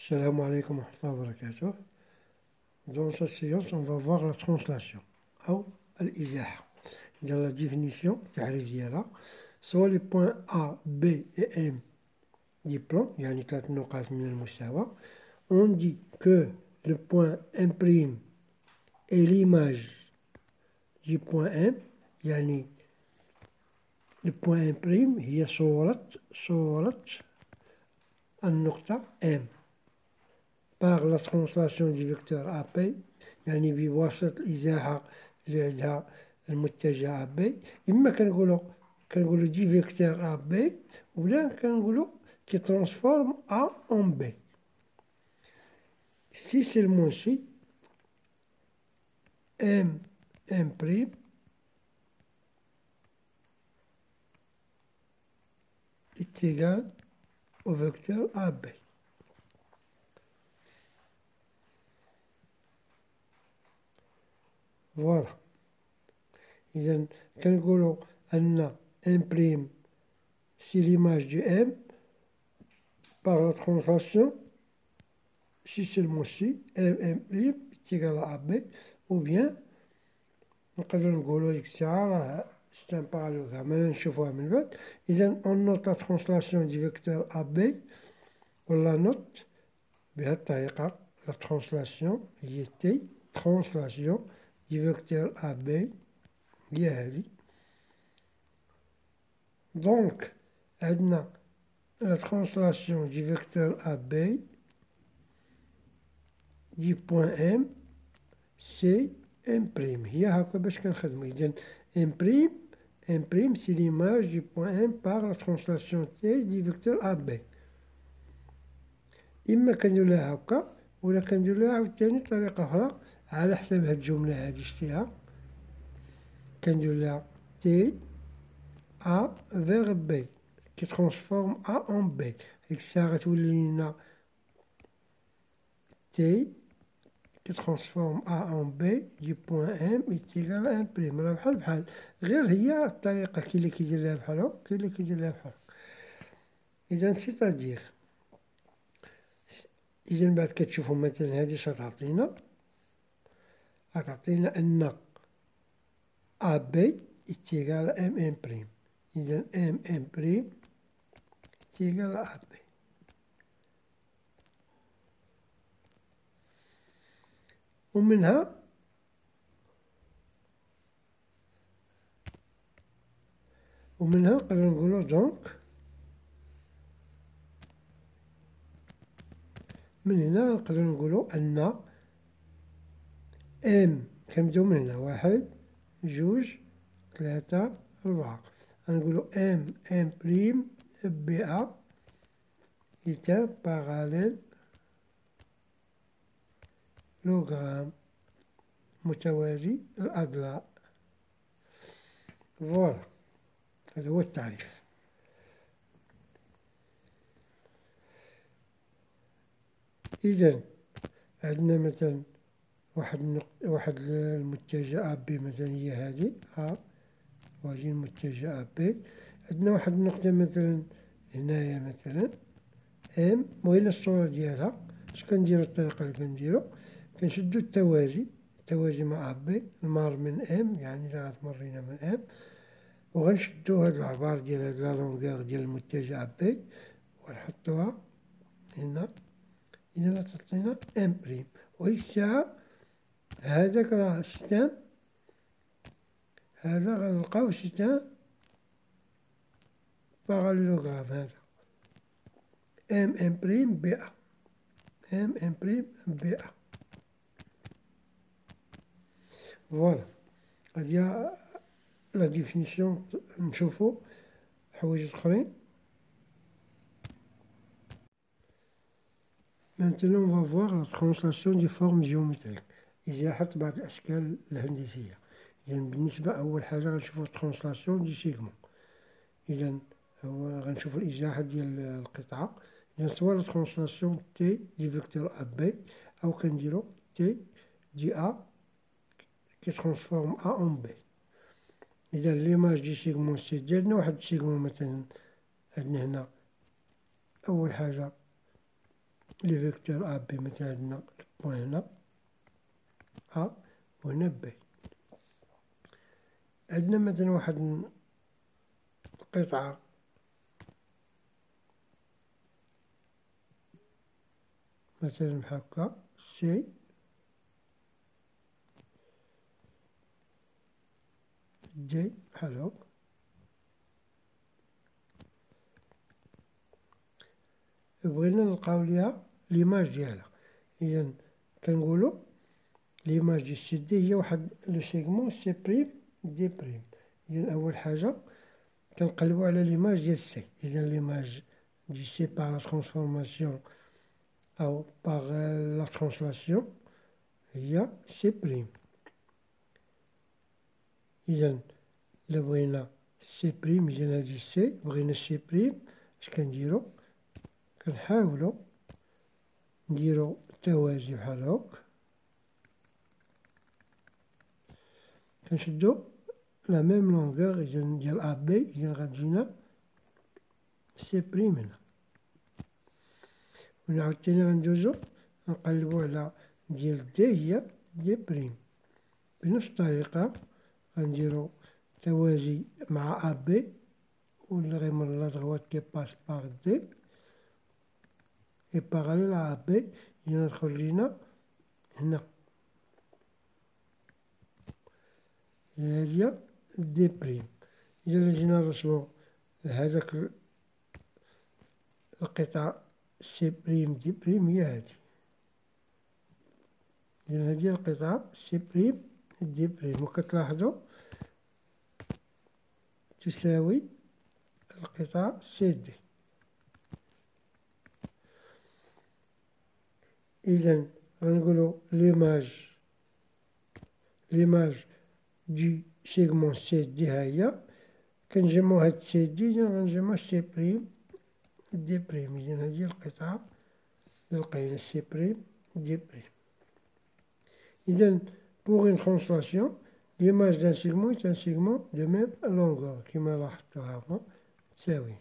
Salam alaikum wa rahmatullahi wa barakatuh. Dans cette séance, on va voir la translation ou الإزاحة. Dans la définition, soit les points A, B et M du plan, يعني 3 نقاط من المستوى, on dit que le point M' est l'image du point M, يعني le point M' هي صورة النقطة M par la translation du vecteur AP, يعني بواسطة الإزاحة اللي عندها المتجه AB. إما كنقولو دي فيكتور AB ولا كنقولو qui transforme A en B. Si seulement si M' est égal au vecteur AB. Voilà. إذا كنقولوا أن M' c'est l'image du M par la translation si seulement si M' est égal à AB, ou bien نقدروا نقولوا ديك الساعة راه c'est un parallélogramme. أنا نشوفوها من بعد. إذا on note la translation du vecteur AB ولا note بهذه الطريقة. la translation هي T translation du vecteur AB هي هذه. donc عندنا la translation du vecteur AB du point M c'est M'. هي هكا باش كنخدمو. إذا M' c'est l'image du point M par la translation T du vecteur AB. إما كنديرولها هكا ولا كنديرولها عاوتاني طريقة أخرى على حساب هاد الجملة هادي شتيها. كنديرولها T A vers B qui transforme A en B. ديك الساعة غتولي لينا T qui transforme A en B du point M est égal à M'. راه بحال غير هي الطريقة كاين اللي كيدير لها بحال هكا كاين اللي كيدير لها بحال هكا. إذا سيتادير إذا بعد كتشوفو مثلا هادي غتعطينا أن AB est égal à M'. إذا M' est égal à AB. ومنها نقدرو نقولو دونك من هنا نقدرو نقولو أن M كنبداو من هنا 1 2 3 4 غنقولو M' BA est un parallélogramme متوازي الأضلاع. فوالا هذا هو التعريف. إذا عندنا مثلا واحد المتجه AB مثلا هي هذه A وهذه المتجه AB. عندنا واحد النقطة مثلا هنايا مثلا M وهنا الصورة ديالها. اش كنديرو الطريقة اللي كنديرو كنشدو التوازي مع AB المار من M يعني اللي غتمر لينا من M وغنشدو هاد العبار ديال هاد لا لونغور ديال المتجه AB ونحطوها هنا. إذا غتعطينا M'. وديك الساعة هذاك راه ستان هذا غنلقاو ستان باراليلوغرام هذا M' BA فوالا. هادي لا ديفينيسيون. نشوفو حوايج أخرين. Maintenant on va voir la translation des formes géométriques. إزاحة بعض الأشكال الهندسية. إذا بالنسبة أول حاجة غنشوفو translation دي سيغمون. إذا غنشوفو الإزاحة ديال القطعة. إذا سوا la translation T du vecteur AB أو كنديرو T du A qui transforme A en B. إذا ليماج دي سيغمون سي ديالنا واحد السيغمون مثلا عندنا هنا أول حاجة لي فيكتور أ بي، مثلا عندنا البوان هنا أ وهنا بي. عندنا مثلا واحد القطعة مثلا بحال هكا سي دي بحال هاك. بغينا نلقاو ليها ليماج ديالها، إذا كنقولو ليماج ديال سي دي هي واحد لو سيغمون سي بريم دي بريم. إذا أول حاجة كنقلبو على ليماج ديال سي. إذا ليماج دي سي باغ لا ترانسفورماسيون أو باغ لا ترانسلاسيون هي سي بريم. إذا إلا بغينا سي بريم، إذا هادي سي بغينا سي بريم، اش كنديرو؟ كنحاولو نديرو توازي بحال هاك، كنشدو لا ميم لونغور إذا ديال أ بي. إذا غتجينا سي بريم هنا، ونعاود تاني غندوزو نقلبو على ديال دي هي دي بريم. بنفس الطريقة غنديرو توازي مع أ بي، ولا غير من لا دغوات كي باس باغ دي اي باراليل ا بي. إذا ندخل لينا هنا هادي دي بريم. إذا جينا نرسمو هذاك القطعة سي بريم دي بريم هي هادي. إذا هادي القطعة سي بريم دي بريم، وكتلاحظو تساوي القطعة سي دي. إذا غنقولو ليماج دي سيغمون سي دي ها هي، كنجمعو هاد سي دي، إذا غنجمعو سي بريم دي بريم. إذا هادي القطعة اللي لقينا سي بريم دي بريم. إذا بوغ اون ترانسلاسيون l'image d'un segment est un segment de même longueur كما لاحظتو هاهما تساوي.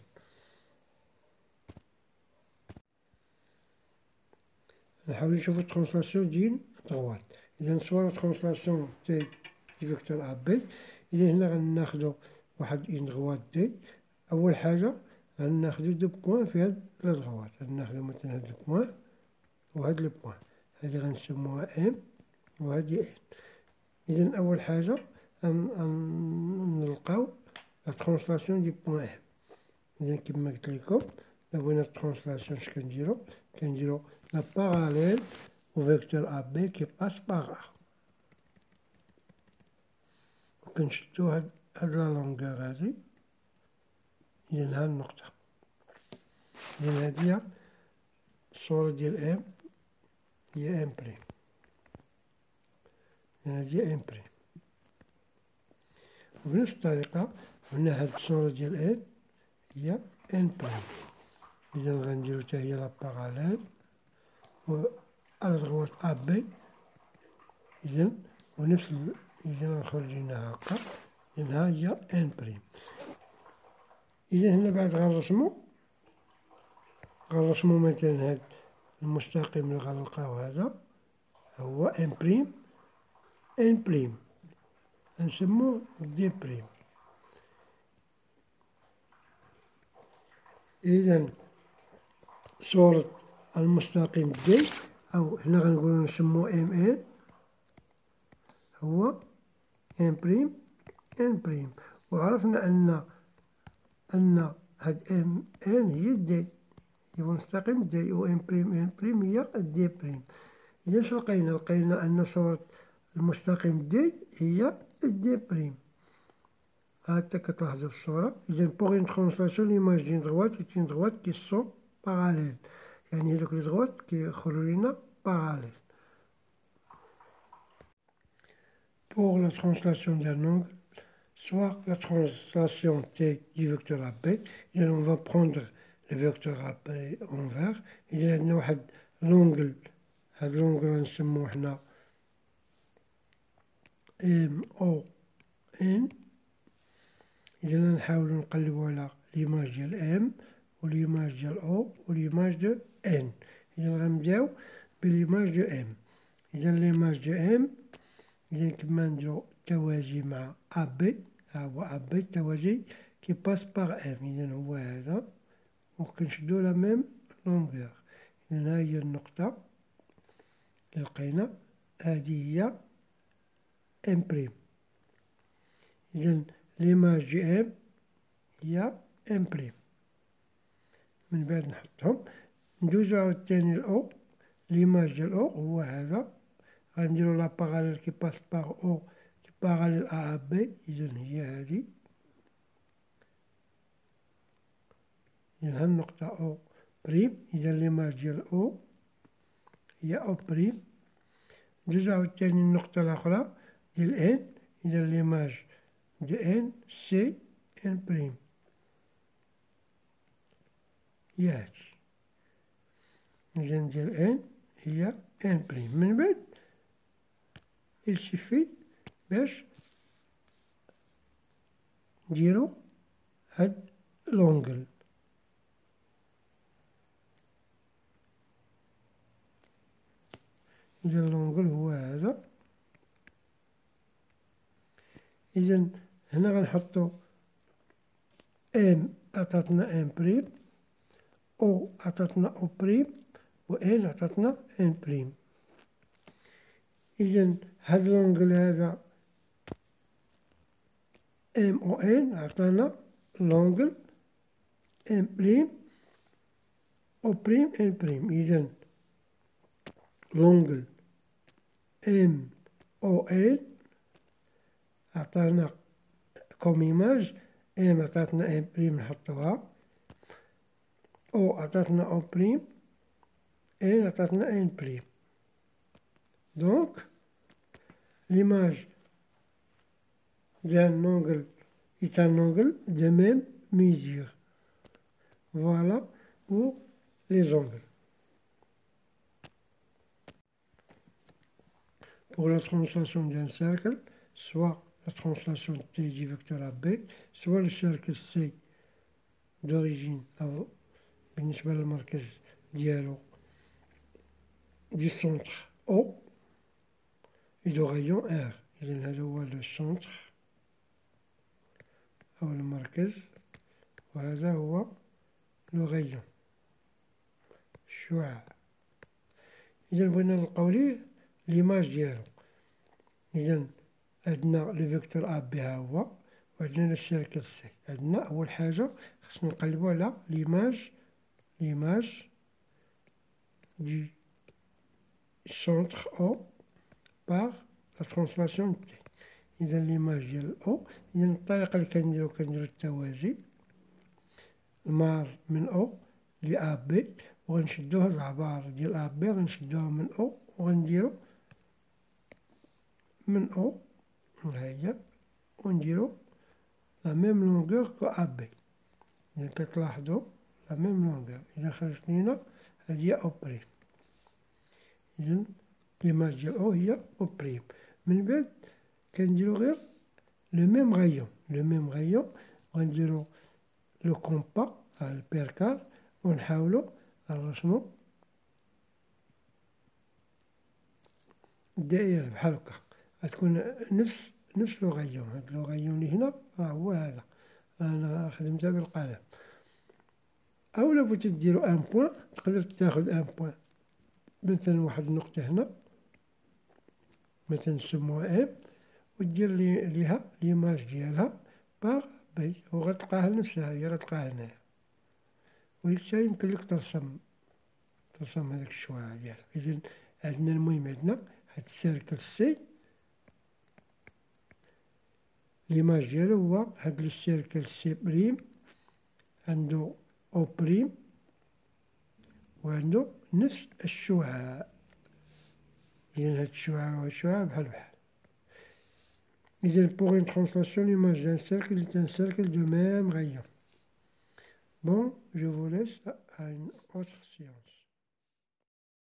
نحاولو نشوفو الترانسلاسيون ديال دغوات. إذا صورة الترانسلاسيون تاع فيكتور أ بي. إذا هنا غناخدو واحد اون دغوات دي. أول حاجة غناخدو دو بوان في هاد لدغوات، غناخدو مثلا هاد البوان وهاد البوان، هادي غنسموها ام وهادي ان. إذا أول حاجة نلقاو لا ترانسلاسيون دي بوان ام. إذا كيما قلت لكم إلا بغينا الترانسلاسيون اش كنديرو لا باراليل au vecteur AB qui passe par A. وكنشدو هاد لا لونغور هادي، إذا ها النقطة. إذا هادي هي الصورة ديال ام هي ام بريم. إذا هادي هي ام بريم. وبنفس الطريقة هنا هاد الصورة ديال ان هي ان بريم. إذا غنديرو حتى هي لا باراليل و على دغوات أ بي. إذا ونفس إذا نخرج لينا هاكا. إذا ها هي ان بريم. إذا هنا بعد غنرسمو مثلا هاد المستقيم اللي غنلقاو هذا هو ان بريم ان بريم، نسموه دي بريم. إذا صورة المستقيم دي أو هنا غنقولو نسموه ام ان هو ان بريم ان بريم. وعرفنا أن هاد ام ان هي دي، هي مستقيم دي، و ان بريم هي دي بريم. إذا اش لقينا أن صورة المستقيم دي هي دي بريم. هاتا كتلاحظو في الصورة. إذا بوغ اون ترانسلاسيون ليماج ديال دغوات اون دغوات كي سون باراليل، يعني هادوك لي دغوات كيخرجو لينا باراليل. Pour la translation d'un angle, soit la translation T du vecteur AB, et on va prendre le vecteur AB envers. Il y a l'angle, l'angle نسموه حنا MON. إذا نحاولو نقلبو على ليماج ديال M و ليماج ديال O و ليماج دو N. إذا غنبداو بالإيماج دو إم. إذا ليماج دو إم، إذا كما نديرو التوازي مع أ بي، ها هو أ بي التوازي كي باس باغ إم، إذا هو هذا، وكنشدو لا ميم لونغور. إذا ها هي النقطة اللي لقينا، هادي هي إم بريم. إذا ليماج دو إم هي إم بريم. من بعد نحطهم، ندوزو عاوتاني الأو، ليماج ديال أو هو هذا، غنديرو لا باغاليل كي باس باغ أو كي باغاليل أ بي، إذا هي هادي. إذا ها النقطة أو بريم، إذا ليماج ديال أو هي أو بريم. ندوزو عاوتاني النقطة الأخرى ديال إن، إذا ليماج دو إن سي إن بريم، هي هادي. إذا ديال إن هي إن بريم. من بعد il suffit باش نديرو هاد لونغل. إذا لونغل هو هذا. إذا هنا غنحطو إم عطاتنا إم بريم، أو عطاتنا أو بريم، و إن عطاتنا إن بريم. إذا هاد لونغل هذا إم أو إن عطانا لونغل إم بريم أو بريم إن بريم. إذا لونغل إم أو إن عطانا كوم إيماج، إم عطاتنا إم بريم نحطوها، أو عطاتنا أو بريم، إن عطاتنا إن بريم. دونك l'image d'un angle est un angle de même mesure. Voilà pour les angles. Pour la translation d'un cercle, soit la translation T du vecteur AB, soit le cercle C d'origine بالنسبة للمركز ديالو du centre O et de rayon R. إذا هذا هو لو سونتر أو المركز، وهذا هو لو غيون الشعاع. إذا بغينا نلقاو ليه ليماج ديالو، إذا عندنا لو فيكتور أ بي ها هو، وعندنا لو سيركل سي. عندنا أول حاجة خصنا نقلبو على ليماج دي سونتر أو باغ لا ترانسلاسيون تي. إذا ليماج ديال أو، إذا الطريقة اللي كنديرو التوازي، المار من أو لأ بي، وغنشدو هاد العبار ديال أ بي غنشدوها من أو، وغنديرو من أو هاهي، ونديرو لا ميم لونغور كو أ بي. إذا كتلاحظو لا ميم لونغور. إذا خرجت لينا هادي هي أو بريم. إذا ليماج ديال أو هي أو بريم. من بعد كنديرو غير لو ميم غايون، وغنديرو لو كومبا البيركال، ونحاولو نرسمو الدائرة بحال هكا، غتكون نفس لو غايون. هاد لو غايون اللي هنا راه هو هذا، أنا خدمتها بالقلم. أولا بغيتي ديرو ان بوان، تقدر تاخد ان بوان مثلا واحد النقطة هنا مثلا نسموها ام، ودير ليها ليماج ديالها باغ بي، وغتلقاها نفسها هي غتلقاها هنايا. وحتى يمكن لك ترسم هذاك الشعاع ديالها. إذا عندنا المهم عندنا هاد السيركل سي، ليماج ديالو هو هاد السيركل سي بريم، عندو أو بريم، وعندو نفس الشعاع. إذا هاد الشعاع وهاد الشعاع بحال. إذا pour une translation, l'image d'un cercle est un cercle de même rayon. Bon, je vous laisse à une autre séance.